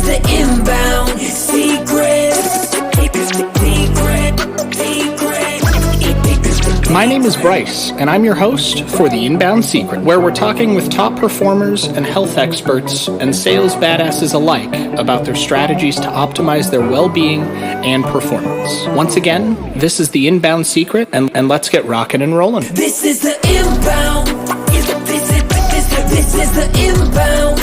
the inbound secret. My name is Bryce, and I'm your host for The Inbound Secret, where we're talking with top performers and health experts and sales badasses alike about their strategies to optimize their well-being and performance. Once again, this is The Inbound Secret, and let's get rocking and rolling. This is the inbound. This is the inbound.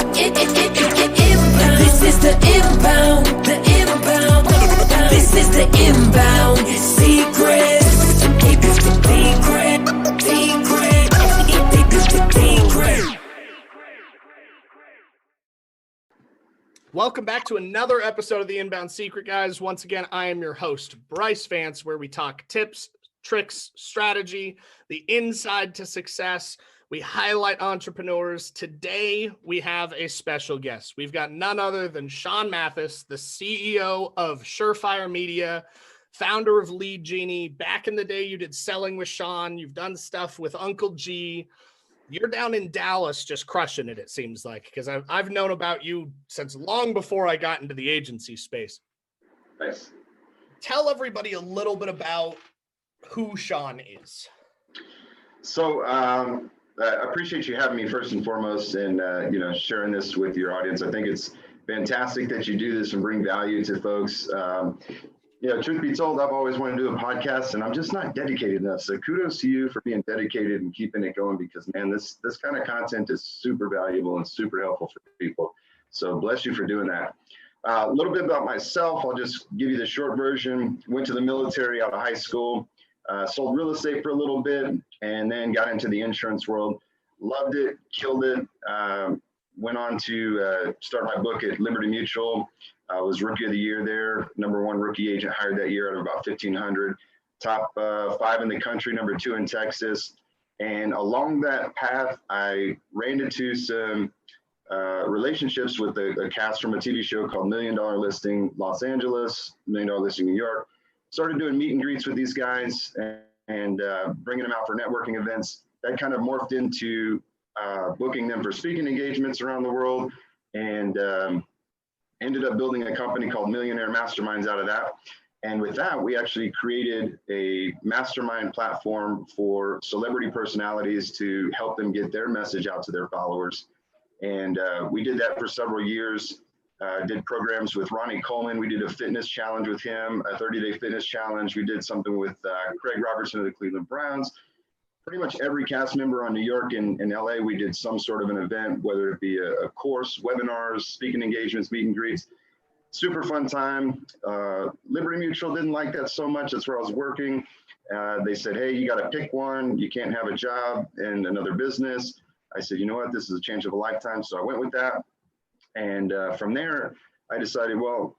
This is the inbound. The inbound. This is the inbound secret. Welcome back to another episode of The Inbound Secret, guys. Once again, I am your host, Bryce Vance, where we talk tips, tricks, strategy, the inside to success. We highlight entrepreneurs. Today, we have a special guest. We've got none other than J Matheis, the CEO of Surefire Media, founder of Lead Genie. Back in the day, you did selling with Sean. You've done stuff with Uncle G. You're down in Dallas just crushing it seems like, because I've known about you since long before I got into the agency space. Nice. Tell everybody a little bit about who Sean is. So I appreciate you having me first and foremost, and sharing this with your audience. I think it's fantastic that you do this and bring value to folks. Truth be told, I've always wanted to do a podcast, and I'm just not dedicated enough. So kudos to you for being dedicated and keeping it going, because man, this kind of content is super valuable and super helpful for people. So bless you for doing that. A little bit about myself. I'll just give you the short version. Went to the military out of high school, sold real estate for a little bit, and then got into the insurance world. Loved it, killed it. Went on to start my book at Liberty Mutual. I was Rookie of the Year there, #1 rookie agent hired that year out of about 1,500, top 5 in the country, #2 in Texas. And along that path, I ran into some relationships with a cast from a TV show called $1 Million Listing Los Angeles, $1 Million Listing New York. Started doing meet and greets with these guys and bringing them out for networking events. That kind of morphed into booking them for speaking engagements around the world, and ended up building a company called Millionaire Masterminds out of that. And with that, we actually created a mastermind platform for celebrity personalities to help them get their message out to their followers. And we did that for several years. Did programs with Ronnie Coleman. We did a fitness challenge with him, a 30-day fitness challenge. We did something with Craig Robertson of the Cleveland Browns. Pretty much every cast member on New York and LA, we did some sort of an event, whether it be a course, webinars, speaking engagements, meet and greets. Super fun time. Liberty Mutual didn't like that so much. That's where I was working. They said, hey, you got to pick one. You can't have a job in another business. I said, you know what? This is a change of a lifetime. So I went with that. And from there, I decided, well,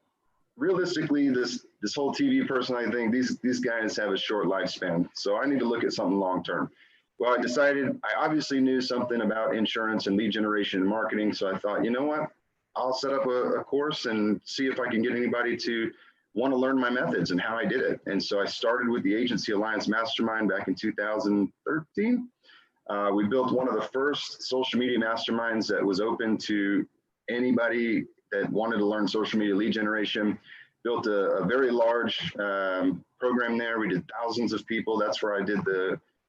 realistically, this whole TV person, I think these guys have a short lifespan. So I need to look at something long-term. Well, I decided, I obviously knew something about insurance and lead generation and marketing. So I thought, you know what, I'll set up a course and see if I can get anybody to want to learn my methods and how I did it. And so I started with the Agency Alliance Mastermind back in 2013. We built one of the first social media masterminds that was open to anybody that wanted to learn social media lead generation. Built a very large program there. We did thousands of people. That's where I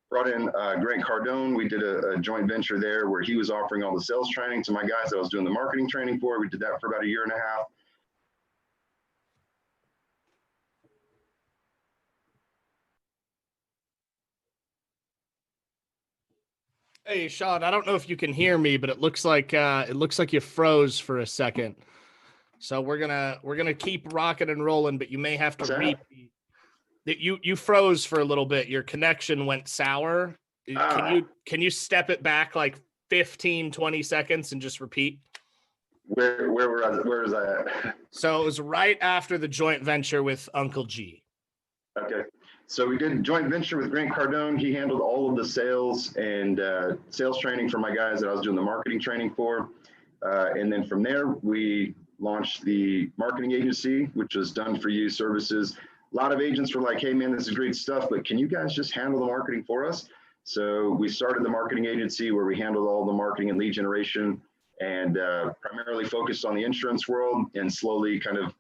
brought in Grant Cardone. We did a joint venture there where he was offering all the sales training to my guys that I was doing the marketing training for. We did that for about a year and a half. Hey, Sean, I don't know if you can hear me, but it looks like you froze for a second. So we're gonna keep rocking and rolling, but you may have to repeat. You froze for a little bit. Your connection went sour. Can you step it back like 15, 20 seconds and just repeat? Where was I at? So it was right after the joint venture with Uncle G. Okay. So we did a joint venture with Grant Cardone. He handled all of the sales and sales training for my guys that I was doing the marketing training for. And then from there, we launched the marketing agency, which was done for you services. A lot of agents were like, hey man, this is great stuff, but can you guys just handle the marketing for us? So we started the marketing agency where we handled all the marketing and lead generation. and primarily focused on the insurance world, and slowly kind of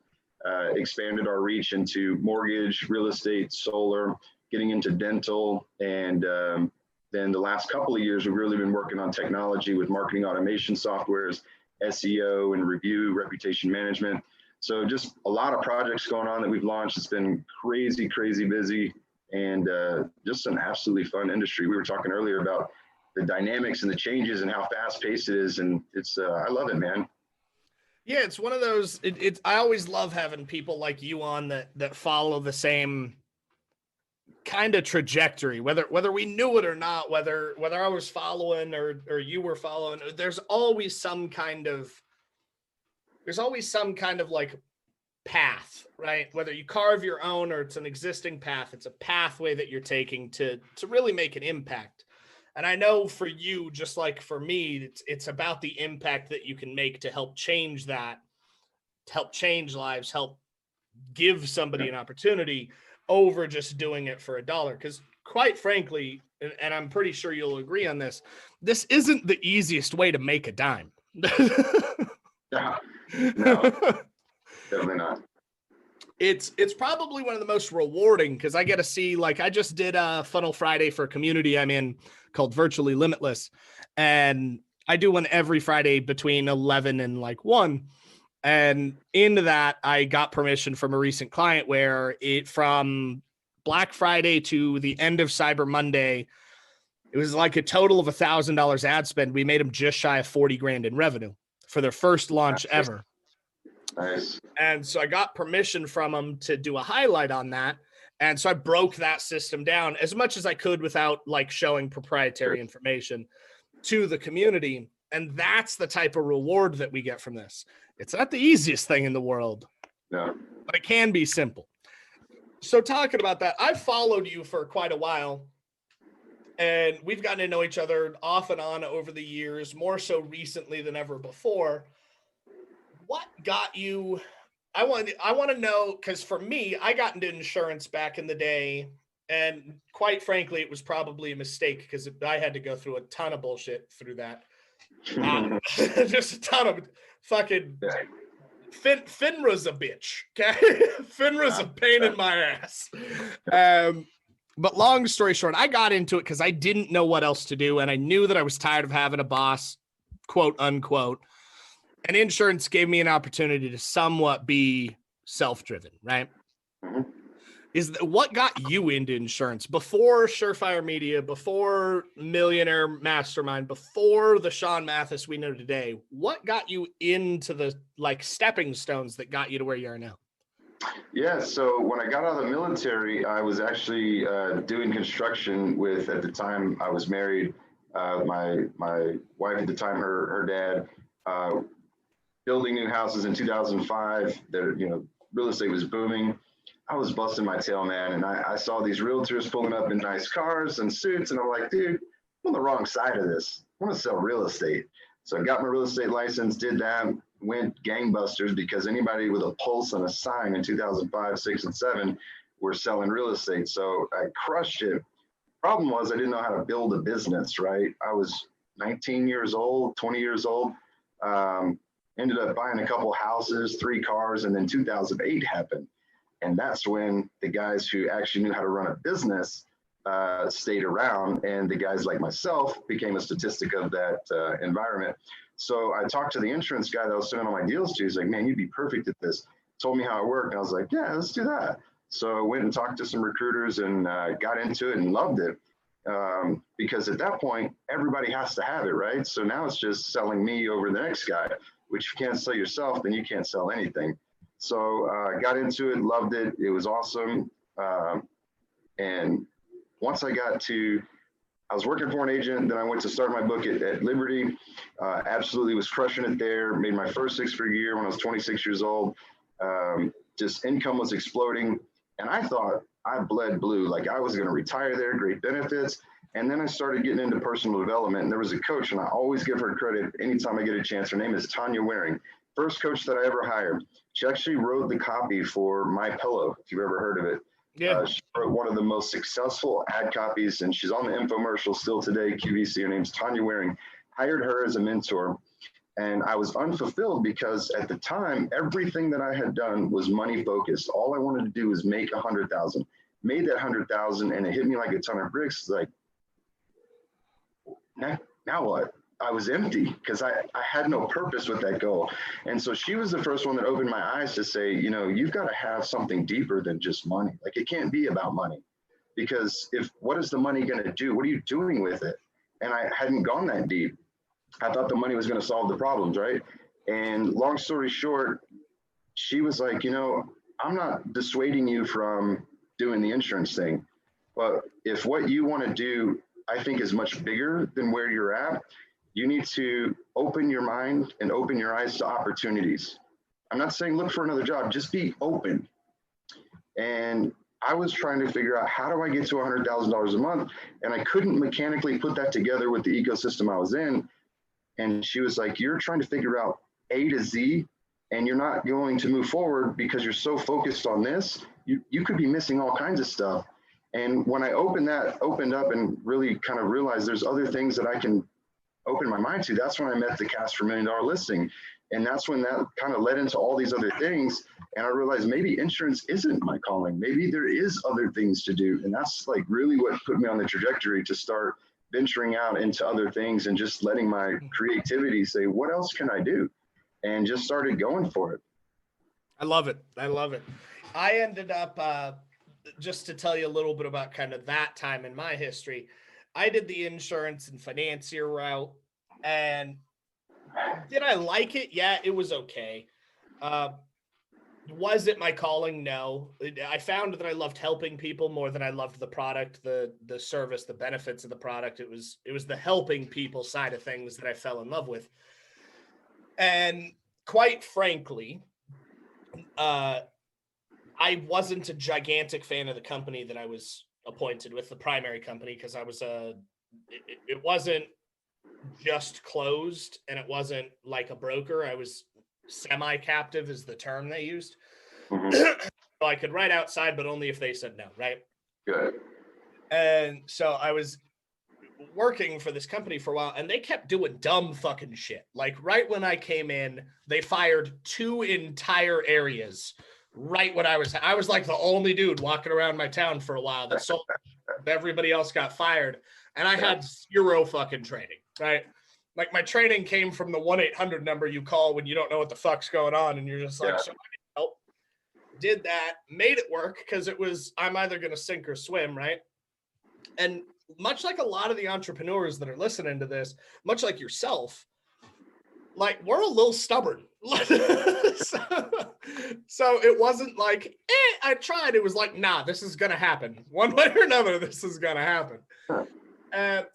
expanded our reach into mortgage, real estate, solar, getting into dental. And then the last couple of years, we've really been working on technology with marketing automation softwares, SEO and review, reputation management. So just a lot of projects going on that we've launched. It's been crazy, crazy busy, and just an absolutely fun industry. We were talking earlier about the dynamics and the changes and how fast paced it is. And it's, I love it, man. Yeah, it's one of those, I always love having people like you on that follow the same kind of trajectory, whether we knew it or not, whether I was following or you were following. There's always some kind of like path, right? Whether you carve your own or it's an existing path, it's a pathway that you're taking to really make an impact. And I know for you, just like for me, it's about the impact that you can make to help change that, to help change lives, help give somebody an opportunity over just doing it for $1. Because quite frankly, and I'm pretty sure you'll agree on this, this isn't the easiest way to make a dime. No, definitely not. It's probably one of the most rewarding, because I get to see, like, I just did a Funnel Friday for a community I'm in called Virtually Limitless. And I do one every Friday between 11 and like 1. And into that, I got permission from a recent client where from Black Friday to the end of Cyber Monday, it was like a total of $1,000 ad spend. We made them just shy of 40 grand in revenue for their first launch ever. Nice. And so I got permission from them to do a highlight on that. And so I broke that system down as much as I could without like showing proprietary information to the community. And that's the type of reward that we get from this. It's not the easiest thing in the world, No. but it can be simple. So talking about that, I've followed you for quite a while, and we've gotten to know each other off and on over the years, more so recently than ever before. What got you? I want to know, because for me, I got into insurance back in the day, and quite frankly, it was probably a mistake because I had to go through a ton of bullshit through that. Just a ton of fucking FINRA's a bitch. Okay, FINRA's a pain in my ass. But long story short, I got into it because I didn't know what else to do, and I knew that I was tired of having a boss, quote unquote. And insurance gave me an opportunity to somewhat be self-driven, right? Mm-hmm. What got you into insurance before Surefire Media, before Millionaire Mastermind, before the J Matheis we know today? What got you into the like stepping stones that got you to where you are now? Yeah, so when I got out of the military, I was actually doing construction with, at the time I was married, my wife at the time, her dad, building new houses in 2005. Real estate was booming. I was busting my tail, man. And I saw these realtors pulling up in nice cars and suits. And I'm like, dude, I'm on the wrong side of this. I want to sell real estate. So I got my real estate license, did that, went gangbusters, because anybody with a pulse and a sign in 2005, 6, and 7 were selling real estate. So I crushed it. Problem was, I didn't know how to build a business, right? I was 19 years old, 20 years old. Ended up buying a couple houses, 3 cars, and then 2008 happened. And that's when the guys who actually knew how to run a business stayed around, and the guys like myself became a statistic of that environment. So I talked to the insurance guy that I was sending all my deals to. He's like, man, you'd be perfect at this. Told me how it worked. And I was like, yeah, let's do that. So I went and talked to some recruiters and got into it and loved it. Because at that point, everybody has to have it, right? So now it's just selling me over the next guy, which if you can't sell yourself, then you can't sell anything. So I got into it, loved it. It was awesome. And once I was working for an agent, then I went to start my book at Liberty. Absolutely was crushing it there. Made my first 6-figure year when I was 26 years old. Just income was exploding. And I thought I bled blue, like I was going to retire there, great benefits. And then I started getting into personal development. And there was a coach, and I always give her credit anytime I get a chance. Her name is Tanya Waring. First coach that I ever hired. She actually wrote the copy for My Pillow, if you've ever heard of it. Yeah. She wrote one of the most successful ad copies, and she's on the infomercial still today, QVC. Her name's Tanya Waring. Hired her as a mentor. And I was unfulfilled because at the time, everything that I had done was money focused. All I wanted to do was make 100,000. Made that 100,000, and it hit me like a ton of bricks. Like, now what? I was empty because I had no purpose with that goal. And so she was the first one that opened my eyes to say, you know, you've got to have something deeper than just money. Like, it can't be about money, because what is the money going to do? What are you doing with it? And I hadn't gone that deep. I thought the money was going to solve the problems, right? And long story short, she was like, you know, I'm not dissuading you from doing the insurance thing, but if what you want to do, I think, is much bigger than where you're at, you need to open your mind and open your eyes to opportunities. I'm not saying look for another job, just be open. And I was trying to figure out, how do I get to $100,000 a month? And I couldn't mechanically put that together with the ecosystem I was in. And she was like, you're trying to figure out A to Z, and you're not going to move forward because you're so focused on this. You could be missing all kinds of stuff. And when I opened up and really kind of realized there's other things that I can open my mind to, that's when I met the Cast for $1 Million Listing. And that's when that kind of led into all these other things. And I realized maybe insurance isn't my calling. Maybe there is other things to do. And that's like really what put me on the trajectory to start venturing out into other things and just letting my creativity say, what else can I do? And just started going for it. I love it. I love it. I ended up, just to tell you a little bit about kind of that time in my history, I did the insurance and financier route. And did I like it? Yeah, it was okay. Was it my calling? No. I found that I loved helping people more than I loved the product, the service, the benefits of the product. It was the helping people side of things that I fell in love with. And quite frankly, I wasn't a gigantic fan of the company that I was appointed with, the primary company, because I was it wasn't just closed, and it wasn't like a broker. I was semi-captive is the term they used. Mm-hmm. So I could write outside, but only if they said no, right? Good. And so I was working for this company for a while, and they kept doing dumb fucking shit. Like, right when I came in, they fired 2 entire areas. Right when I was like the only dude walking around my town for a while that sold. Everybody else got fired, and I had 0 fucking training, right? Like, my training came from the 1-800 number you call when you don't know what the fuck's going on, and you're just like, so I need help. Did that, made it work, because it was, I'm either going to sink or swim, right? And much like a lot of the entrepreneurs that are listening to this, much like yourself, like, we're a little stubborn. So it wasn't like, I tried. It was like, nah, this is going to happen. One way or another, this is going to happen.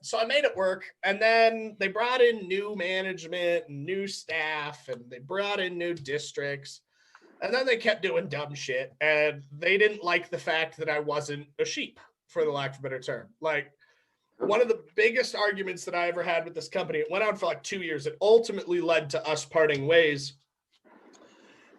So I made it work. And then they brought in new management and new staff, and they brought in new districts. And then they kept doing dumb shit. And they didn't like the fact that I wasn't a sheep, for the lack of a better term. Like, one of the biggest arguments that I ever had with this company, it went on for like 2 years. It ultimately led to us parting ways.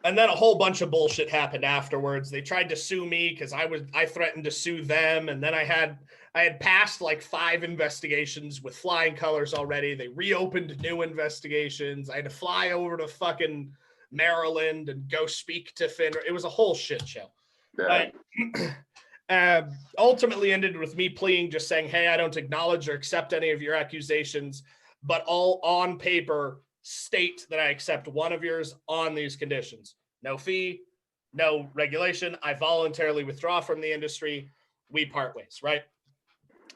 And then a whole bunch of bullshit happened afterwards. They tried to sue me because I threatened to sue them. And then I had passed like 5 investigations with flying colors already. They reopened new investigations. I had to fly over to fucking Maryland and go speak to FINRA. It was a whole shit show. Right? Ultimately ended with me pleading, just saying, hey, I don't acknowledge or accept any of your accusations, but all on paper state that I accept one of yours on these conditions. No fee, no regulation. I voluntarily withdraw from the industry. We part ways, right?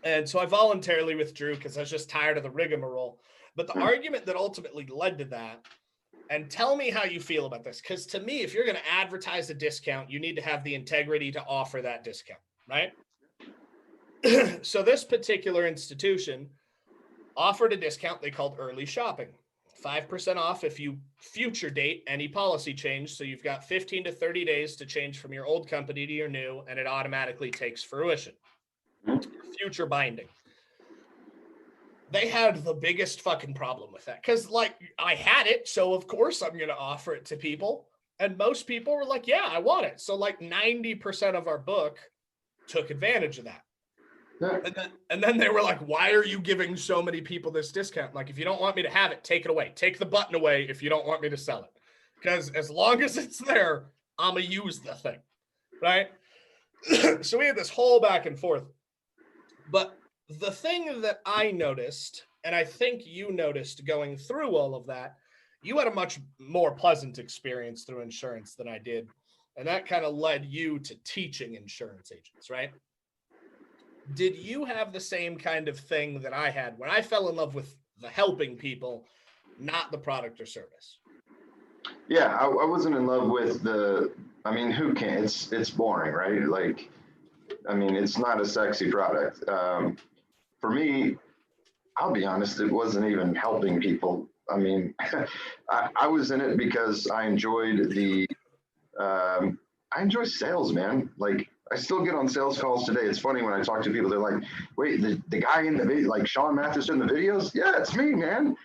And so I voluntarily withdrew because I was just tired of the rigmarole. But the argument that ultimately led to that, and tell me how you feel about this, because to me, if you're going to advertise a discount, you need to have the integrity to offer that discount, right? So this particular institution offered a discount they called early shopping. 5% off if you future date any policy change. So you've got 15 to 30 days to change from your old company to your new, and it automatically takes fruition. Future binding. They had the biggest fucking problem with that, because like, I had it, so of course I'm going to offer it to people. And most people were like, yeah, I want it. So like 90% of our book took advantage of that. Yeah. And then they were like, why are you giving so many people this discount? Like, if you don't want me to have it, take it away. Take the button away if you don't want me to sell it. Because as long as it's there, I'm going to use the thing. Right? So we had this whole back and forth. But the thing that I noticed, and I think you noticed going through all of that, you had a much more pleasant experience through insurance than I did. And that kind of led you to teaching insurance agents, right? Did you have the same kind of thing that I had when I fell in love with the helping people, not the product or service? Yeah, I wasn't in love with I mean, who can? It's boring, right? Like, I mean, it's not a sexy product. For me, I'll be honest, it wasn't even helping people. I mean, I was in it because I enjoyed I enjoy sales, man. Like, I still get on sales calls today. It's funny when I talk to people, they're like, wait, the guy in the video, like J Matheis in the videos? Yeah, it's me, man.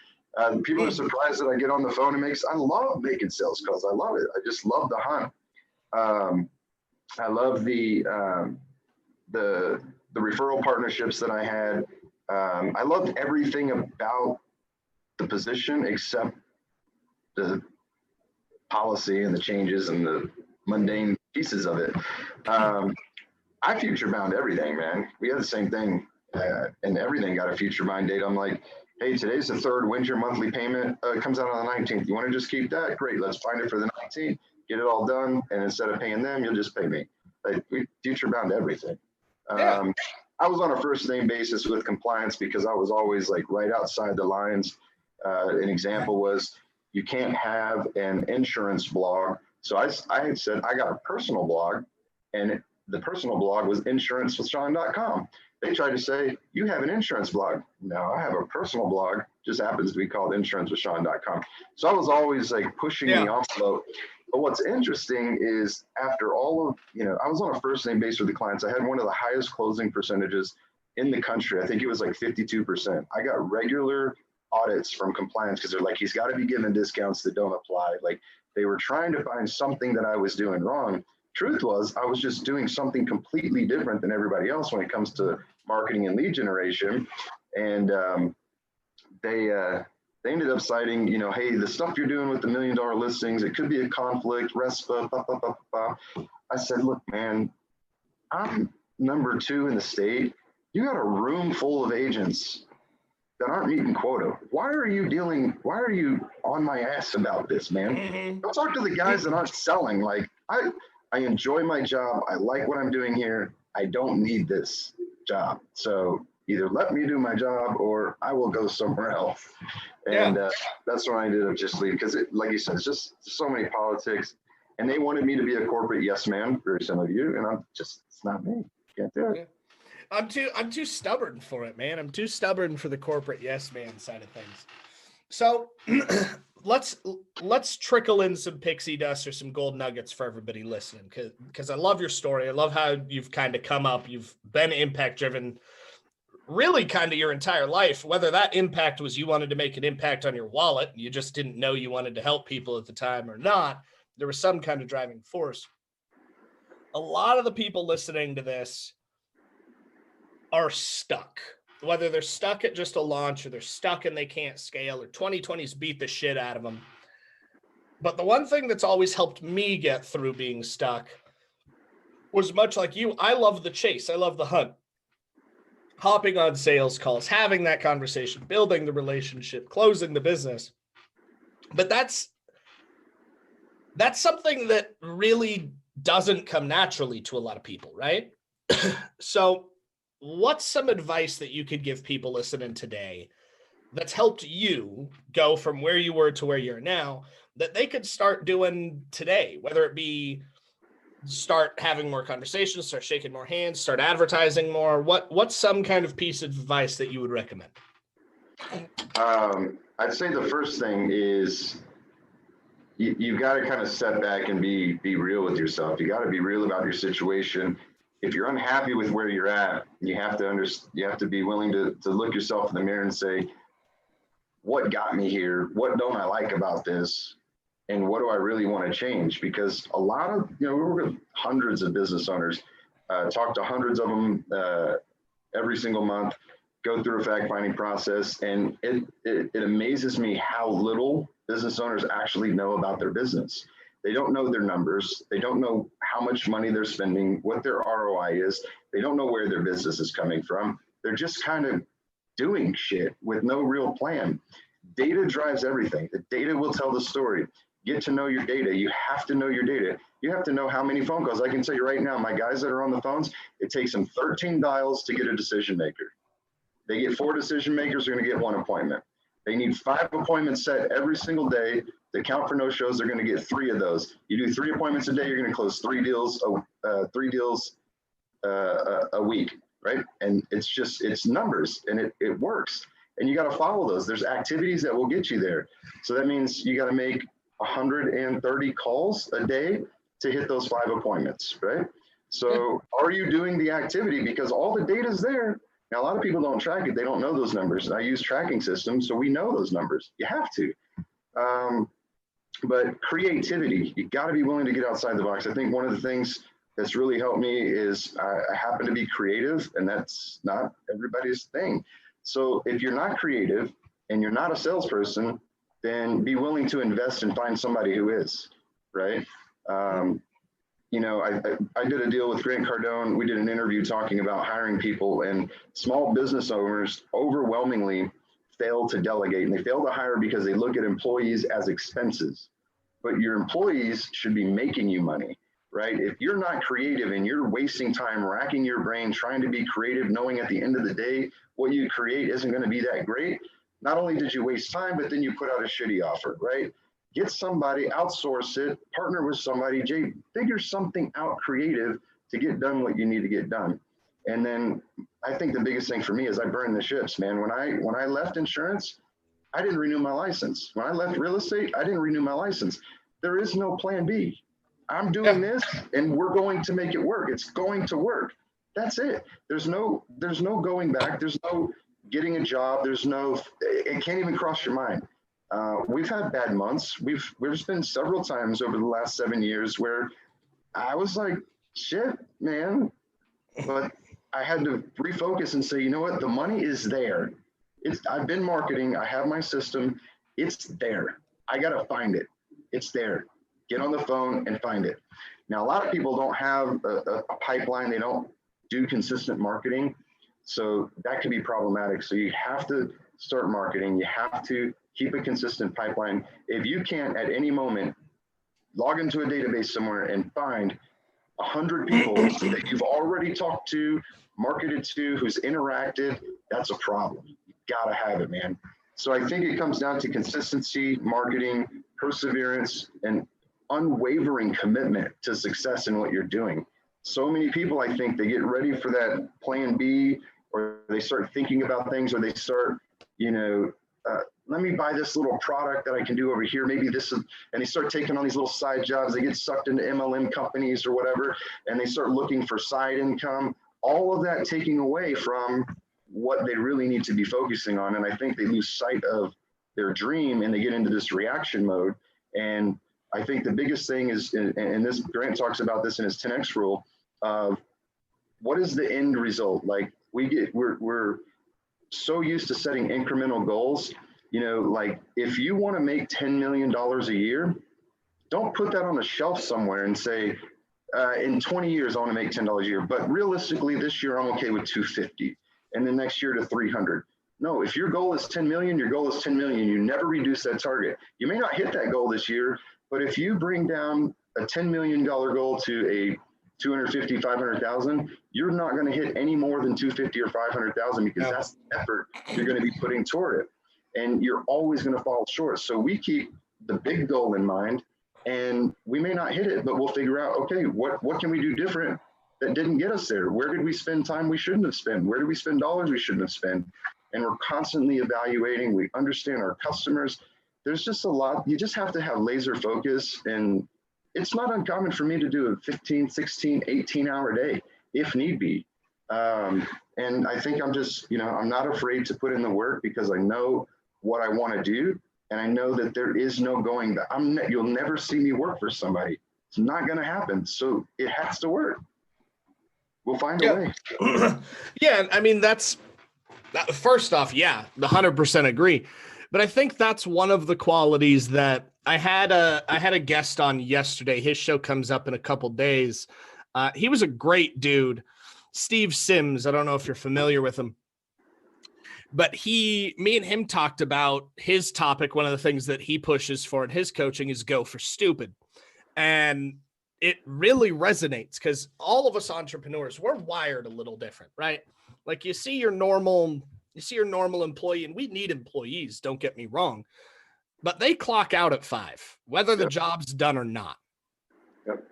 People are surprised that I get on the phone and I love making sales calls. I love it. I just love the hunt. I love the referral partnerships that I had. I loved everything about the position except the policy and the changes and the mundane pieces of it. I future bound everything, man. We had the same thing, and everything got a future bind date. I'm like, hey, today's the third. When's your monthly payment? It comes out on the 19th. You want to just keep that? Great. Let's find it for the 19th. Get it all done, and instead of paying them, you'll just pay me. Like, we future bound everything. Yeah. I was on a first name basis with compliance because I was always like right outside the lines. An example was you can't have an insurance blog. So I had said I got a personal blog, and the personal blog was insurancewithsean.com. They tried to say, you have an insurance blog. No, I have a personal blog, just happens to be called insurancewithsean.com. So I was always like pushing the envelope. But what's interesting is after all of, I was on a first name basis with the clients. I had one of the highest closing percentages in the country. I think it was like 52%. I got regular audits from compliance because they're like, he's got to be given discounts that don't apply. Like, they were trying to find something that I was doing wrong. Truth was, I was just doing something completely different than everybody else when it comes to marketing and lead generation. And they ended up citing, hey, the stuff you're doing with the $1 million listings, it could be a conflict, RESPA, blah, blah, blah, blah. I said, look, man, I'm number 2 in the state. You got a room full of agents that aren't meeting quota. Why are you on my ass about this, man? Mm-hmm. Go talk to the guys that aren't selling. Like, I enjoy my job. I like what I'm doing here. I don't need this job. So either let me do my job or I will go somewhere else. And that's when I ended up just leaving because, like you said, it's just so many politics. And they wanted me to be a corporate yes man, very similar to you. And it's not me. Can't do it. Yeah. I'm too stubborn for it, man. I'm too stubborn for the corporate yes man side of things. So let's trickle in some pixie dust or some gold nuggets for everybody listening, because I love your story. I love how you've kind of come up. You've been impact driven really kind of your entire life, whether that impact was you wanted to make an impact on your wallet, you just didn't know you wanted to help people at the time or not. There was some kind of driving force. A lot of the people listening to this are stuck, whether they're stuck at just a launch or they're stuck and they can't scale, or 2020's beat the shit out of them. But the one thing that's always helped me get through being stuck was much like you. I love the chase. I love the hunt. Hopping on sales calls, having that conversation, building the relationship, closing the business. But that's something that really doesn't come naturally to a lot of people, right? So what's some advice that you could give people listening today that's helped you go from where you were to where you're now that they could start doing today, whether it be start having more conversations, start shaking more hands, start advertising more? What's some kind of piece of advice that you would recommend? I'd say the first thing is you've got to kind of step back and be real with yourself. You got to be real about your situation. If you're unhappy with where you're at, you have to be willing to look yourself in the mirror and say, what got me here? What don't I like about this? And what do I really want to change? Because a lot of, we work with hundreds of business owners, talk to hundreds of them every single month, go through a fact-finding process. And it amazes me how little business owners actually know about their business. They don't know their numbers. They don't know how much money they're spending, what their ROI is. They don't know where their business is coming from. They're just kind of doing shit with no real plan. Data drives everything. The data will tell the story. Get to know your data. You have to know your data. You have to know how many phone calls. I can tell you right now, my guys that are on the phones, it takes them 13 dials to get a decision maker. They get 4 decision makers, they're going to get 1 appointment. They need 5 appointments set every single day. To count for no shows, they're going to get 3 of those. You do 3 appointments a day, you're going to close 3 deals, 3 deals a week, right? And it's numbers, and it works. And you got to follow those. There's activities that will get you there. So that means you got to make 130 calls a day to hit those 5 appointments, right? So are you doing the activity? Because all the data is there. Now, a lot of people don't track it. They don't know those numbers. I use tracking systems, so we know those numbers. You have to. But creativity, you got to be willing to get outside the box. I think one of the things that's really helped me is I happen to be creative, and that's not everybody's thing. So if you're not creative and you're not a salesperson, then be willing to invest and find somebody who is, right? You know, I did a deal with Grant Cardone. We did an interview talking about hiring people, and small business owners overwhelmingly fail to delegate, and they fail to hire because they look at employees as expenses. But your employees should be making you money, right? If you're not creative and you're wasting time racking your brain trying to be creative, knowing at the end of the day what you create isn't going to be that great, not only did you waste time, but then you put out a shitty offer, right? Get somebody, outsource it, partner with somebody, Jay, figure something out creative to get done what you need to get done. And then I think the biggest thing for me is I burn the ships, man. When I left insurance, I didn't renew my license. When I left real estate, I didn't renew my license. There is no plan B. I'm doing this and we're going to make it work. It's going to work. That's it. There's no going back. There's no getting a job. It can't even cross your mind. We've had bad months. There's been several times over the last 7 years where I was like, shit, man. But I had to refocus and say, you know what? The money is there. I've been marketing. I have my system. It's there. I got to find it. It's there. Get on the phone and find it. Now, a lot of people don't have a pipeline. They don't do consistent marketing. So that could be problematic. So you have to start marketing. You have to keep a consistent pipeline. If you can't at any moment log into a database somewhere and find 100 people that you've already talked to, marketed to, who's interacted, that's a problem. You gotta have it, man. So I think it comes down to consistency, marketing, perseverance, and unwavering commitment to success in what you're doing. So many people, I think, they get ready for that plan B, or they start thinking about things, or they start, let me buy this little product that I can do over here. Maybe this is, and they start taking on these little side jobs. They get sucked into MLM companies or whatever, and they start looking for side income. All of that taking away from what they really need to be focusing on. And I think they lose sight of their dream and they get into this reaction mode. And I think the biggest thing is, and this Grant talks about this in his 10X rule, of what is the end result? Like we're so used to setting incremental goals. Like if you want to make $10 million a year, don't put that on a shelf somewhere and say, in 20 years, I want to make $10 a year. But realistically, this year, I'm okay with 250. And then next year to 300. No, if your goal is 10 million, your goal is 10 million. You never reduce that target. You may not hit that goal this year, but if you bring down a $10 million goal to a 250, 500,000, you're not going to hit any more than 250 or 500,000 because that's the effort you're going to be putting toward it. And you're always going to fall short. So we keep the big goal in mind, and we may not hit it, but we'll figure out, okay, what can we do different that didn't get us there? Where did we spend time we shouldn't have spent? Where did we spend dollars we shouldn't have spent? And we're constantly evaluating. We understand our customers. There's just a lot. You just have to have laser focus. And it's not uncommon for me to do a 15, 16, 18-hour day if need be. And I think I'm just, I'm not afraid to put in the work because I know what I want to do. And I know that there is no going back. You'll never see me work for somebody. It's not going to happen. So it has to work. we'll find a way. Yeah, I mean, that's first off, yeah, 100% agree. But I think that's one of the qualities that I had a guest on yesterday. His show comes up in a couple days. He was a great dude, Steve Sims. I don't know if you're familiar with him, but me and him talked about his topic. One of the things that he pushes for in his coaching is go for stupid. And it really resonates because all of us entrepreneurs, we're wired a little different, right? Like you see your normal employee, and we need employees, don't get me wrong, but they clock out at 5, whether the job's done or not. Yep.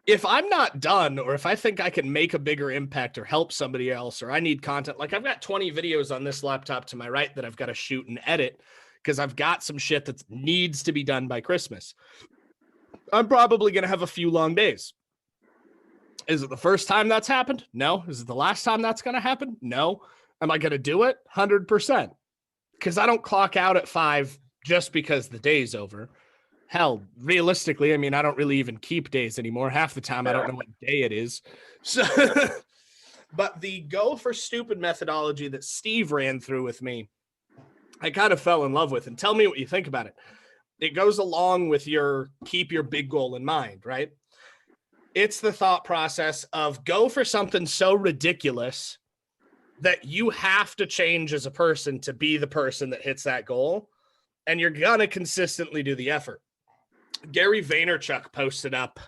If I'm not done, or if I think I can make a bigger impact or help somebody else, or I need content, like I've got 20 videos on this laptop to my right that I've got to shoot and edit because I've got some shit that needs to be done by Christmas. I'm probably going to have a few long days. Is it the first time that's happened? No. Is it the last time that's going to happen? No. Am I going to do it? 100%. Because I don't clock out at 5 just because the day's over. Hell, realistically, I mean, I don't really even keep days anymore. Half the time, I don't know what day it is. So, but the go for stupid methodology that Steve ran through with me, I kind of fell in love with. And tell me what you think about it. It goes along with keep your big goal in mind, right? It's the thought process of go for something so ridiculous that you have to change as a person to be the person that hits that goal. And you're going to consistently do the effort. Gary Vaynerchuk posted up,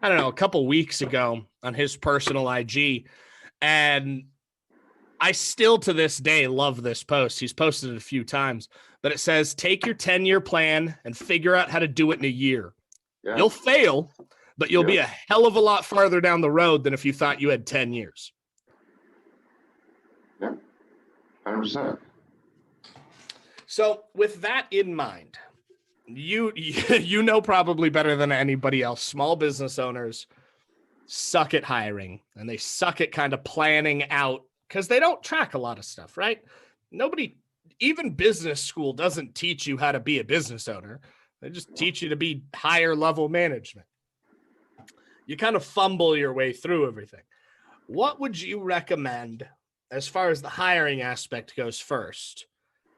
I don't know, a couple weeks ago on his personal IG. And I still to this day love this post. He's posted it a few times, but it says, take your 10-year plan and figure out how to do it in a year. Yeah. You'll fail, but you'll be a hell of a lot farther down the road than if you thought you had 10 years. Yeah, 100%. So with that in mind, you know probably better than anybody else, small business owners suck at hiring, and they suck at kind of planning out because they don't track a lot of stuff, right? Nobody, even business school doesn't teach you how to be a business owner. They just teach you to be higher level management. You kind of fumble your way through everything. What would you recommend as far as the hiring aspect goes first?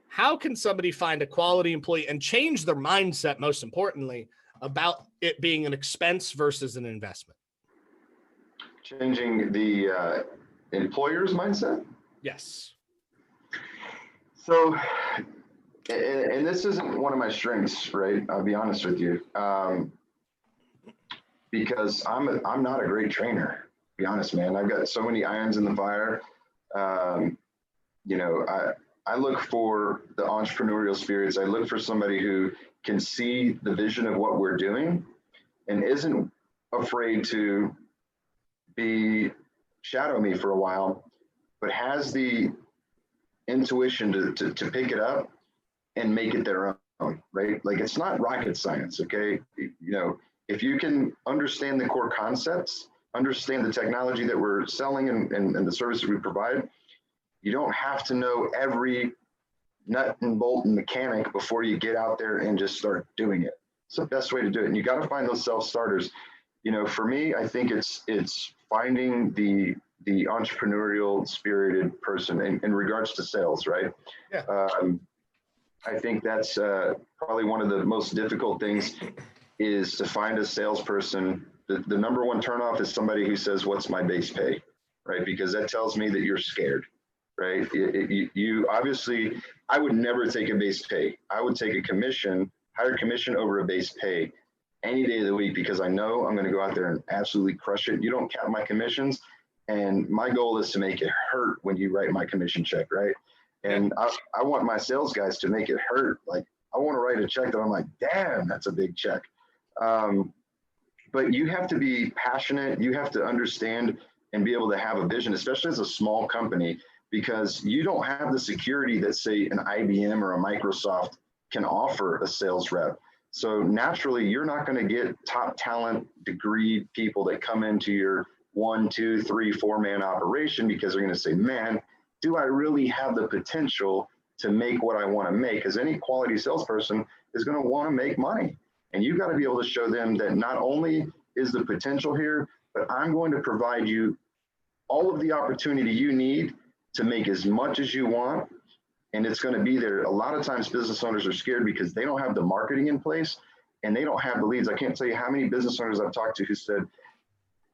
How can somebody find a quality employee and change their mindset, most importantly, about it being an expense versus an investment? Changing the employer's mindset? Yes. So, and this isn't one of my strengths, right? I'll be honest with you. Because I'm not a great trainer, to be honest, man. I've got so many irons in the fire. I look for the entrepreneurial spirits. I look for somebody who can see the vision of what we're doing and isn't afraid to shadow me for a while, but has the intuition to pick it up and make it their own, right? Like it's not rocket science, okay? If you can understand the core concepts, understand the technology that we're selling and the services we provide, you don't have to know every nut and bolt and mechanic before you get out there and just start doing it. It's the best way to do it. And you got to find those self-starters. For me, I think it's finding the entrepreneurial spirited person in regards to sales, right? Yeah. I think that's probably one of the most difficult things is to find a salesperson. The number one turnoff is somebody who says, what's my base pay, right? Because that tells me that you're scared, right? You obviously, I would never take a base pay. I would take higher commission over a base pay any day of the week because I know I'm going to go out there and absolutely crush it. You don't count my commissions. And my goal is to make it hurt when you write my commission check, right? And I want my sales guys to make it hurt. Like I want to write a check that I'm like, damn, that's a big check. But you have to be passionate. You have to understand and be able to have a vision, especially as a small company, because you don't have the security that say an IBM or a Microsoft can offer a sales rep. So naturally, you're not going to get top talent degree people that come into your 1, 2, 3, 4-man operation because they're going to say, man, do I really have the potential to make what I want to make? Because any quality salesperson is going to want to make money. And you've got to be able to show them that not only is the potential here, but I'm going to provide you all of the opportunity you need to make as much as you want. And it's going to be there. A lot of times business owners are scared because they don't have the marketing in place and they don't have the leads. I can't tell you how many business owners I've talked to who said,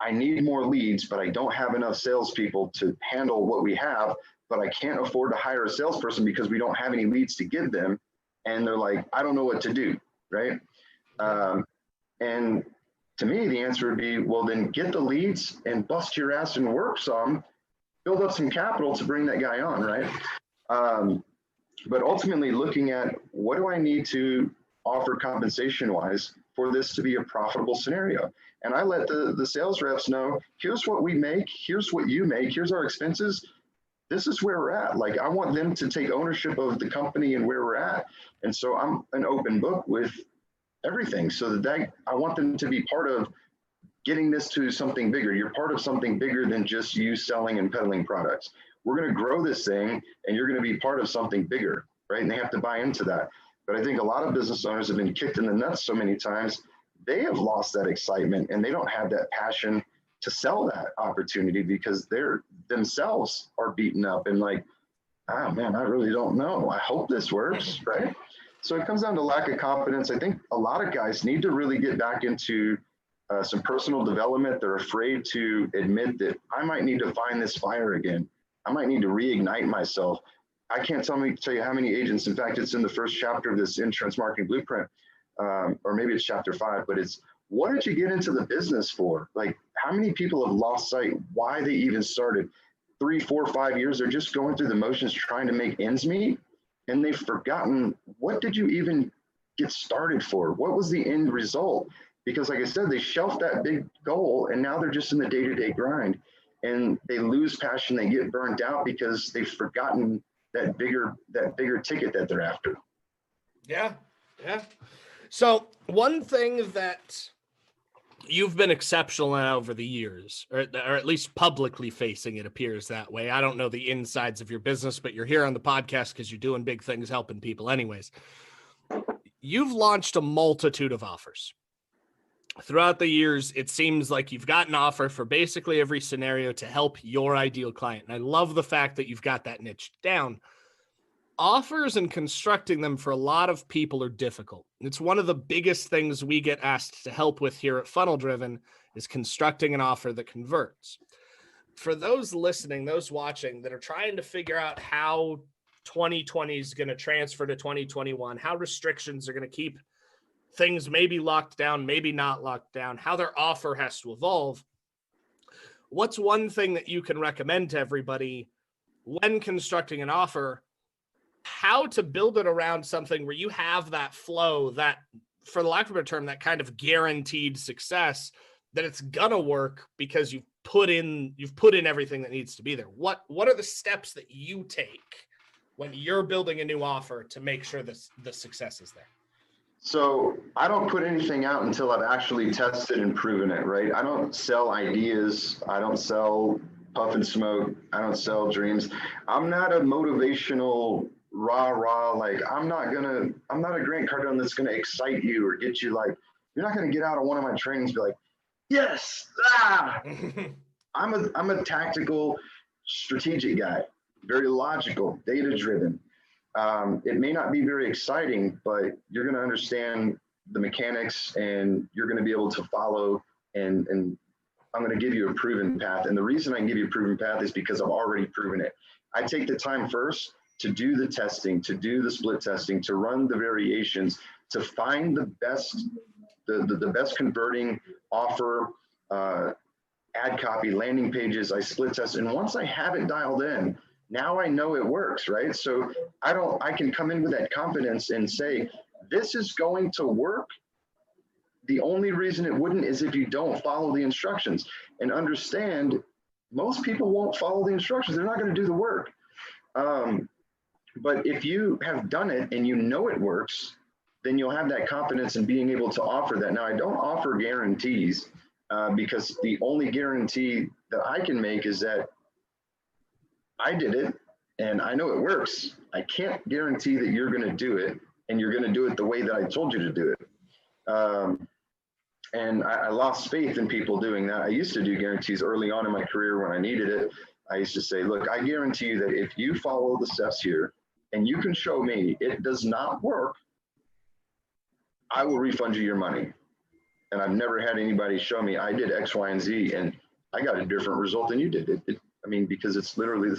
I need more leads, but I don't have enough salespeople to handle what we have, but I can't afford to hire a salesperson because we don't have any leads to give them. And they're like, I don't know what to do, right? And to me, the answer would be, well, then get the leads and bust your ass and work some, build up some capital to bring that guy on, right? But ultimately looking at what do I need to offer compensation-wise for this to be a profitable scenario? And I let the sales reps know, here's what we make, here's what you make, here's our expenses. This is where we're at. Like, I want them to take ownership of the company and where we're at. And so I'm an open book with everything, so that I want them to be part of getting this to something bigger. You're part of something bigger than just you selling and peddling products. We're going to grow this thing and you're going to be part of something bigger, right? And they have to buy into that. But I think a lot of business owners have been kicked in the nuts so many times, they have lost that excitement and they don't have that passion to sell that opportunity because they're themselves are beaten up and like, oh man, I really don't know. I hope this works, right? So it comes down to lack of confidence. I think a lot of guys need to really get back into some personal development. They're afraid to admit that I might need to find this fire again. I might need to reignite myself. I can't tell you how many agents, in fact, it's in the first chapter of this insurance marketing blueprint, or maybe it's chapter 5, but it's, what did you get into the business for? Like, how many people have lost sight why they even started? 3, 4, 5 years, they're just going through the motions trying to make ends meet, and they've forgotten, what did you even get started for? What was the end result? Because like I said, they shelved that big goal and now they're just in the day-to-day grind and they lose passion, they get burnt out because they've forgotten that bigger ticket that they're after. Yeah. So one thing that you've been exceptional at over the years, or at least publicly facing, it appears that way. I don't know the insides of your business, but you're here on the podcast because you're doing big things, helping people anyways. You've launched a multitude of offers. Throughout the years, it seems like you've got an offer for basically every scenario to help your ideal client. And I love the fact that you've got that niche down. Offers and constructing them for a lot of people are difficult. It's one of the biggest things we get asked to help with here at Funnel Driven is constructing an offer that converts. For those listening, those watching that are trying to figure out how 2020 is going to transfer to 2021, how restrictions are going to keep things maybe locked down, maybe not locked down, how their offer has to evolve. What's one thing that you can recommend to everybody when constructing an offer, how to build it around something where you have that flow, that, for the lack of a better term, that kind of guaranteed success, that it's gonna work because you've put in everything that needs to be there. What are the steps that you take when you're building a new offer to make sure the success is there? So I don't put anything out until I've actually tested and proven it, right? I don't sell ideas. I don't sell puff and smoke. I don't sell dreams. I'm not a motivational rah, like I'm not a Grant Cardone that's going to excite you or get you like, you're not going to get out of one of my trainings and be like, yes, I'm a tactical, strategic guy, very logical, data driven. It may not be very exciting, but you're going to understand the mechanics and you're going to be able to follow, and I'm going to give you a proven path. And the reason I can give you a proven path is because I've already proven it. I take the time first to do the testing, to do the split testing, to run the variations, to find the best converting offer, ad copy, landing pages. I split test. And once I have it dialed in, now I know it works, right? So I can come in with that confidence and say, this is going to work. The only reason it wouldn't is if you don't follow the instructions. And understand, most people won't follow the instructions. They're not going to do the work. But if you have done it and you know it works, then you'll have that confidence in being able to offer that. Now, I don't offer guarantees because the only guarantee that I can make is that I did it and I know it works. I can't guarantee that you're going to do it and you're going to do it the way that I told you to do it. And I lost faith in people doing that. I used to do guarantees early on in my career when I needed it. I used to say, look, I guarantee you that if you follow the steps here and you can show me it does not work, I will refund you your money. And I've never had anybody show me I did X, Y, and Z, and I got a different result than you did. I mean, because it's literally,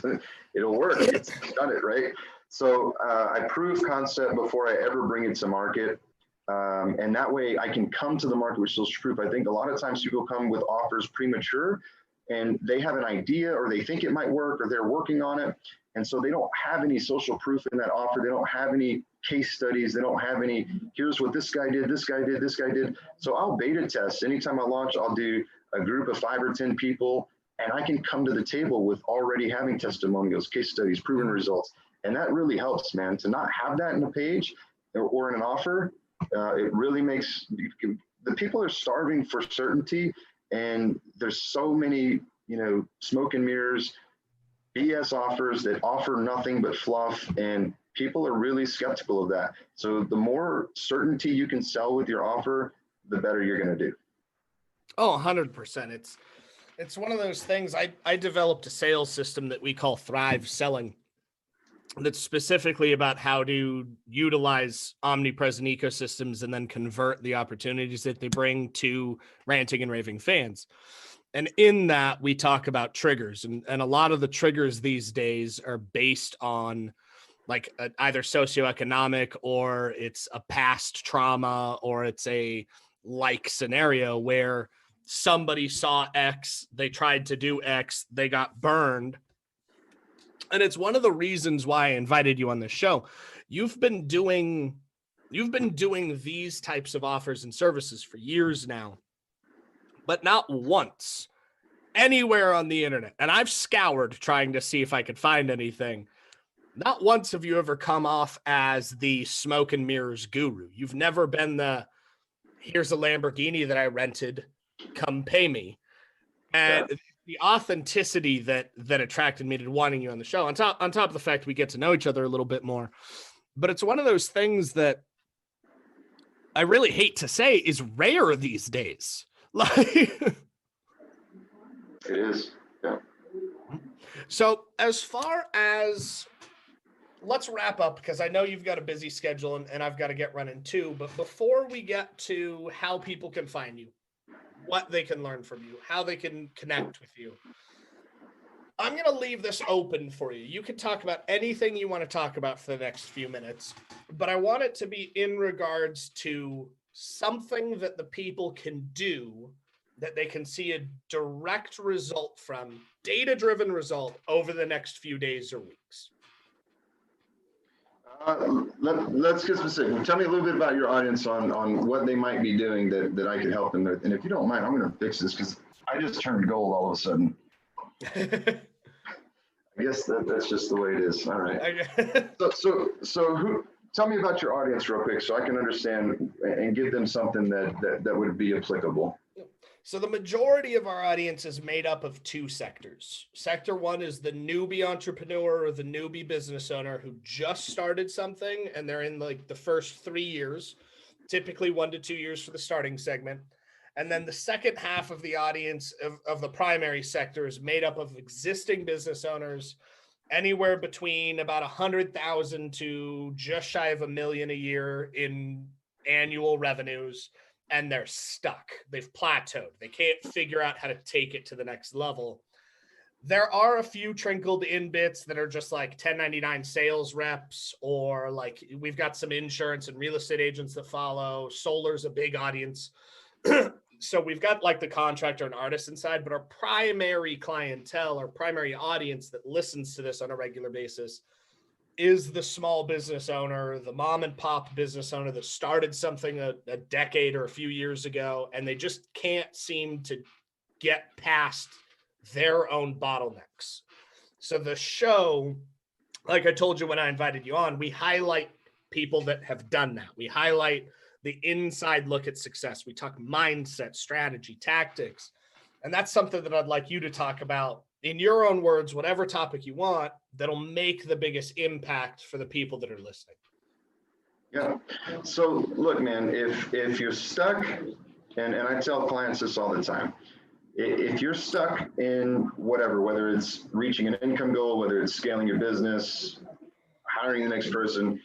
it'll work. It's done it, right? So I prove concept before I ever bring it to market. And that way I can come to the market with social proof. I think a lot of times people come with offers premature and they have an idea or they think it might work or they're working on it. And so they don't have any social proof in that offer. They don't have any case studies. They don't have any, here's what this guy did, this guy did, this guy did. So I'll beta test. Anytime I launch, I'll do a group of 5 or 10 people and I can come to the table with already having testimonials, case studies, proven results. And that really helps, man, to not have that in a page or in an offer. It really makes, the people are starving for certainty, and there's so many, smoke and mirrors, BS offers that offer nothing but fluff, and people are really skeptical of that. So the more certainty you can sell with your offer, the better you're going to do. Oh, 100%. It's one of those things. I developed a sales system that we call Thrive Selling, that's specifically about how to utilize omnipresent ecosystems and then convert the opportunities that they bring to ranting and raving fans. And in that, we talk about triggers. And a lot of the triggers these days are based on like either socioeconomic, or it's a past trauma, or it's a like scenario where somebody saw X, they tried to do X, they got burned. And it's one of the reasons why I invited you on this show. You've been doing these types of offers and services for years now, but not once anywhere on the internet. And I've scoured trying to see if I could find anything. Not once have you ever come off as the smoke and mirrors guru. You've never been the, here's a Lamborghini that I rented, come pay me. And yeah, the authenticity that attracted me to wanting you on the show, on top of the fact we get to know each other a little bit more. But it's one of those things that I really hate to say is rare these days. Like it is. Yeah. So as far as, let's wrap up, because I know you've got a busy schedule and I've got to get running too. But before we get to how people can find you, what they can learn from you, how they can connect with you, I'm going to leave this open for you. You can talk about anything you want to talk about for the next few minutes, but I want it to be in regards to something that the people can do that they can see a direct result from, data-driven result over the next few days or weeks. Let's get specific. Tell me a little bit about your audience on what they might be doing that I could help them with. And if you don't mind, I'm going to fix this because I just turned gold all of a sudden. I guess that's just the way it is. All right. So who? Tell me about your audience real quick so I can understand and give them something that would be applicable. So the majority of our audience is made up of 2 sectors. Sector 1 is the newbie entrepreneur or the newbie business owner who just started something and they're in like the first 3 years, typically 1 to 2 years for the starting segment. And then the second half of the audience of the primary sector is made up of existing business owners, anywhere between about 100,000 to just shy of $1 million a year in annual revenues. And they're stuck. They've plateaued. They can't figure out how to take it to the next level. There are a few trickled in bits that are just like 1099 sales reps, or like we've got some insurance and real estate agents that follow. Solar's a big audience. So we've got like the contractor and artist inside, but our primary clientele, our primary audience that listens to this on a regular basis is the small business owner, the mom and pop business owner that started something a decade or a few years ago, and they just can't seem to get past their own bottlenecks. So the show, like I told you when I invited you on, we highlight people that have done that. We highlight the inside look at success. We talk mindset, strategy, tactics, and that's something that I'd like you to talk about in your own words, whatever topic you want, that'll make the biggest impact for the people that are listening. Yeah. So look, man, if you're stuck and I tell clients this all the time. If you're stuck in whatever, whether it's reaching an income goal, whether it's scaling your business, hiring the next person,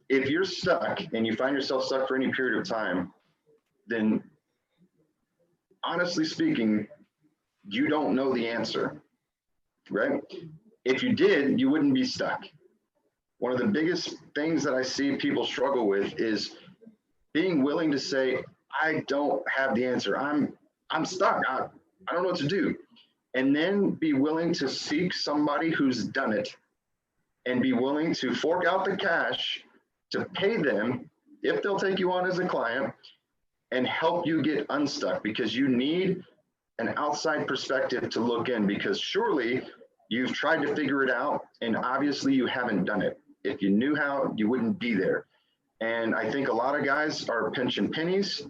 if you're stuck and you find yourself stuck for any period of time, then honestly speaking, you don't know the answer, right? If you did, you wouldn't be stuck. One of the biggest things that I see people struggle with is being willing to say, I don't have the answer. I'm stuck. I don't know what to do. And then be willing to seek somebody who's done it and be willing to fork out the cash to pay them if they'll take you on as a client and help you get unstuck, because you need an outside perspective to look in, because surely you've tried to figure it out and obviously you haven't done it. If you knew how, you wouldn't be there. And I think a lot of guys are pinching pennies.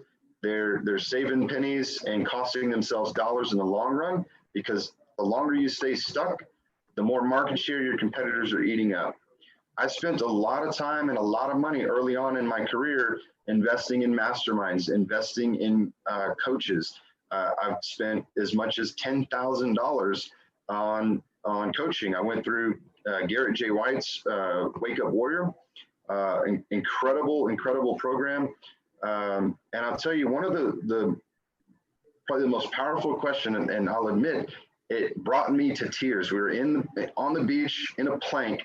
They're saving pennies and costing themselves dollars in the long run, because the longer you stay stuck, the more market share your competitors are eating up. I spent a lot of time and a lot of money early on in my career investing in masterminds, investing in coaches. I've spent as much as $10,000 on coaching. I went through Garrett J. White's Wake Up Warrior, incredible program. And I'll tell you, one of the probably the most powerful question, and I'll admit, it brought me to tears. We were on the beach in a plank,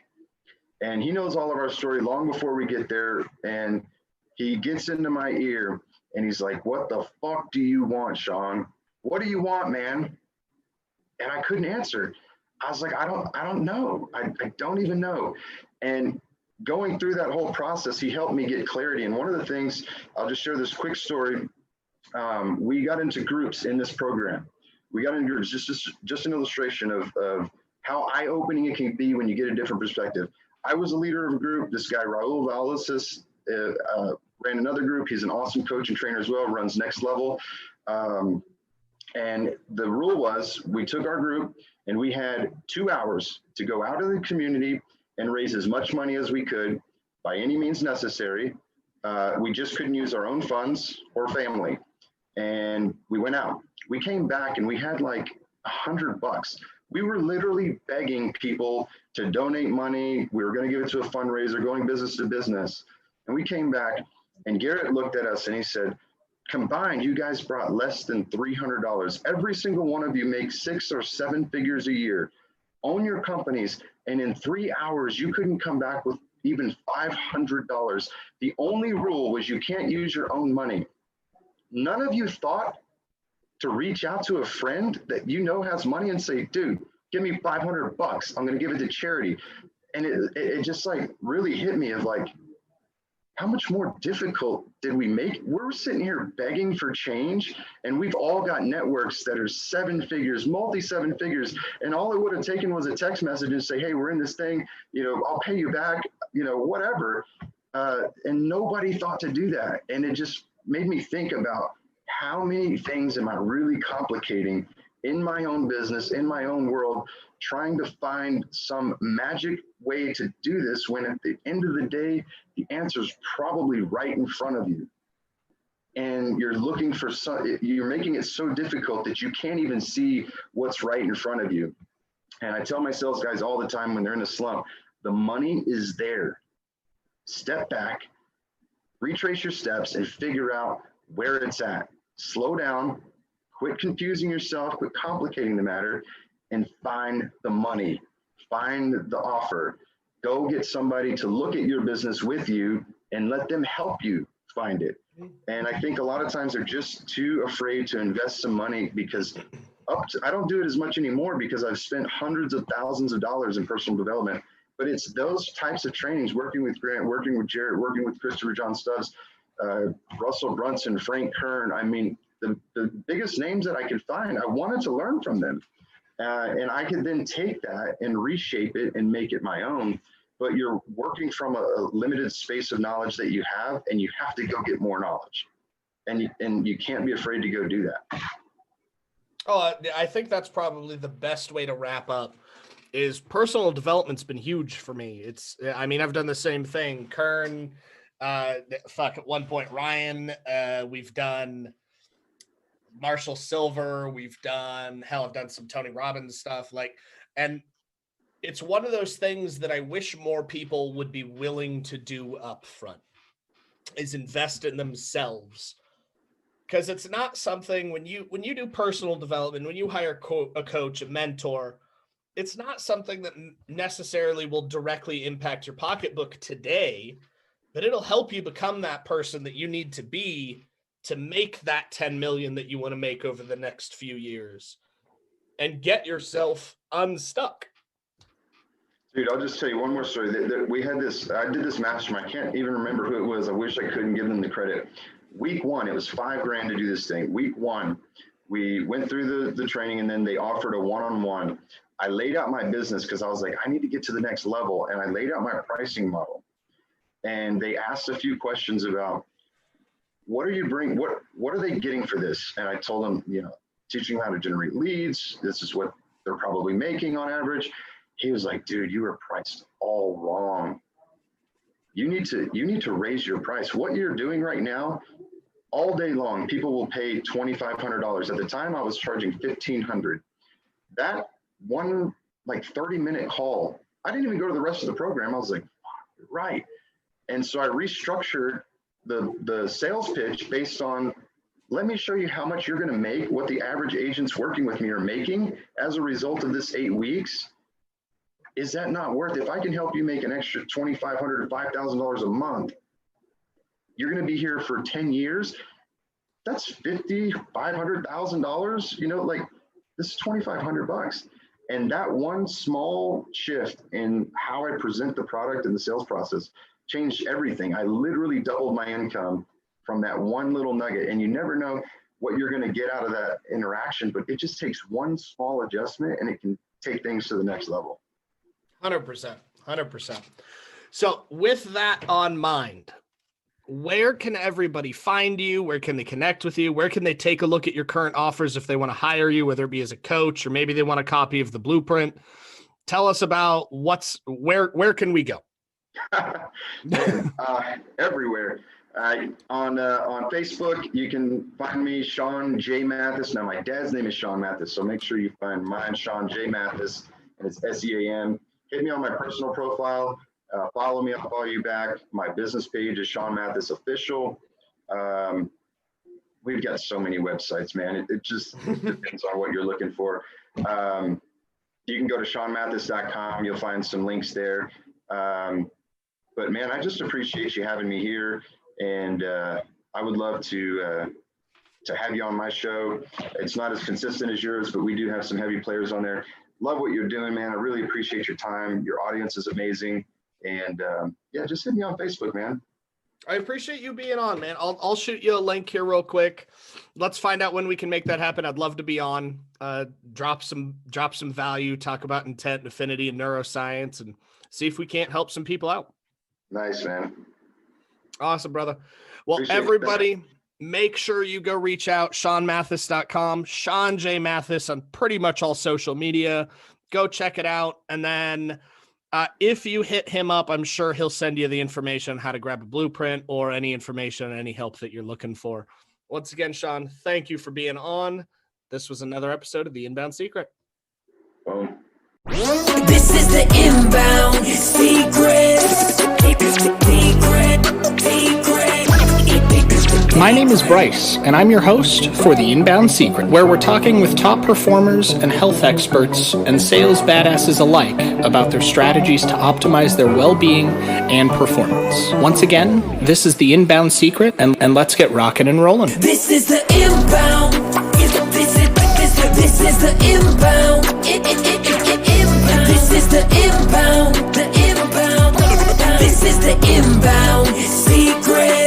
and he knows all of our story long before we get there. And he gets into my ear and he's like, "What the fuck do you want, Sean? What do you want, man?" And I couldn't answer. I was like, I don't know. I don't even know. And going through that whole process, he helped me get clarity. And one of the things, I'll just share this quick story. We got into groups in this program. We got into groups, just an illustration of how eye-opening it can be when you get a different perspective. I was a leader of a group. This guy, Raul Valasis, ran another group. He's an awesome coach and trainer as well, runs Next Level. And the rule was, we took our group and we had 2 hours to go out in the community and raise as much money as we could by any means necessary. We just couldn't use our own funds or family. And we went out. We came back and we had like $100. We were literally begging people to donate money. We were going to give it to a fundraiser, going business to business. And we came back and Garrett looked at us and he said, "Combined, you guys brought less than $300. Every single one of you makes 6 or 7 figures a year. Own your companies. And in 3 hours, you couldn't come back with even $500. The only rule was you can't use your own money." None of you thought to reach out to a friend that you know has money and say, "Dude, give me $500. I'm going to give it to charity." And it just like really hit me of like, how much more difficult did we make? We're sitting here begging for change, and we've all got networks that are 7 figures, multi-7 figures, and all it would have taken was a text message and say, "Hey, we're in this thing, I'll pay you back, whatever." And nobody thought to do that. And it just made me think about how many things am I really complicating in my own business, in my own world, trying to find some magic way to do this when at the end of the day, the answer is probably right in front of you. And you're looking for you're making it so difficult that you can't even see what's right in front of you. And I tell my sales guys all the time when they're in a slump, the money is there. Step back, retrace your steps, and figure out where it's at. Slow down, quit confusing yourself, quit complicating the matter, and find the money, find the offer. Go get somebody to look at your business with you and let them help you find it. And I think a lot of times they're just too afraid to invest some money, because I don't do it as much anymore because I've spent hundreds of thousands of dollars in personal development. But it's those types of trainings, working with Grant, working with Jared, working with Christopher John Stubbs, Russell Brunson, Frank Kern. I mean, the biggest names that I could find, I wanted to learn from them. And I could then take that and reshape it and make it my own. But you're working from a limited space of knowledge that you have, and you have to go get more knowledge. And you can't be afraid to go do that. Oh, I think that's probably the best way to wrap up. Is personal development's been huge for me. I've done the same thing. Kern, at one point, Ryan, we've done Marshall Silver. I've done some Tony Robbins stuff. And it's one of those things that I wish more people would be willing to do up front, is invest in themselves. Because it's not something when you do personal development, when you hire a coach, a mentor, it's not something that necessarily will directly impact your pocketbook today, but it'll help you become that person that you need to be to make that 10 million that you want to make over the next few years and get yourself unstuck. Dude, I'll just tell you one more story. We had this, I did this mastermind. I can't even remember who it was. I wish I couldn't give them the credit. Week one, it was $5,000 to do this thing. Week one, we went through the training, and then they offered a one-on-one. I laid out my business because I was like, I need to get to the next level. And I laid out my pricing model. And they asked a few questions about, what are you bringing? What are they getting for this? And I told them, teaching them how to generate leads. This is what they're probably making on average. He was like, dude, you were priced all wrong. You need to raise your price. What you're doing right now, all day long, people will pay $2,500. At the time, I was charging $1,500. That one 30-minute call, I didn't even go to the rest of the program. I was like, right. And so I restructured the sales pitch based on, let me show you how much you're going to make, what the average agents working with me are making as a result of this 8 weeks. Is that not worth it? If I can help you make an extra $2,500 to $5,000 a month, you're going to be here for 10 years. That's $500,000. This is $2,500. And that one small shift in how I present the product and the sales process changed everything. I literally doubled my income from that one little nugget. And you never know what you're going to get out of that interaction, but it just takes one small adjustment and it can take things to the next level. 100%. So with that on mind, where can everybody find you? Where can they connect with you? Where can they take a look at your current offers if they want to hire you, whether it be as a coach or maybe they want a copy of the blueprint? Tell us about where can we go? Everywhere. On Facebook, you can find me, Sean J Matheis. Now, my dad's name is Sean Matheis, so make sure you find mine, Sean J Matheis, and it's SEAM. Hit me on my personal profile. Follow me. I'll follow you back. My business page is Sean Matheis Official. We've got so many websites, man. It just depends on what you're looking for. You can go to SeanMatheis.com. You'll find some links there. But man, I just appreciate you having me here, and I would love to have you on my show. It's not as consistent as yours, but we do have some heavy players on there. Love what you're doing, man. I really appreciate your time. Your audience is amazing. And just hit me on Facebook, man. I appreciate you being on, man. I'll shoot you a link here real quick. Let's find out when we can make that happen. I'd love to be on, drop some value, talk about intent, affinity, and neuroscience, and see if we can't help some people out. Nice, man. Awesome, brother. Well, Appreciate everybody, make sure you go reach out, SeanMatheis.com, Sean J Matheis on pretty much all social media. Go check it out. And then if you hit him up, I'm sure he'll send you the information on how to grab a blueprint or any information, any help that you're looking for. Once again, Sean, thank you for being on. This was another episode of The Inbound Secret. Boom. This is the Inbound Secret. My name is Bryce, and I'm your host for The Inbound Secret, where we're talking with top performers and health experts and sales badasses alike about their strategies to optimize their well-being and performance. Once again, this is The Inbound Secret, and let's get rocking and rolling. This is the Inbound. This is the Inbound. This is the Inbound. This is the Inbound Secret.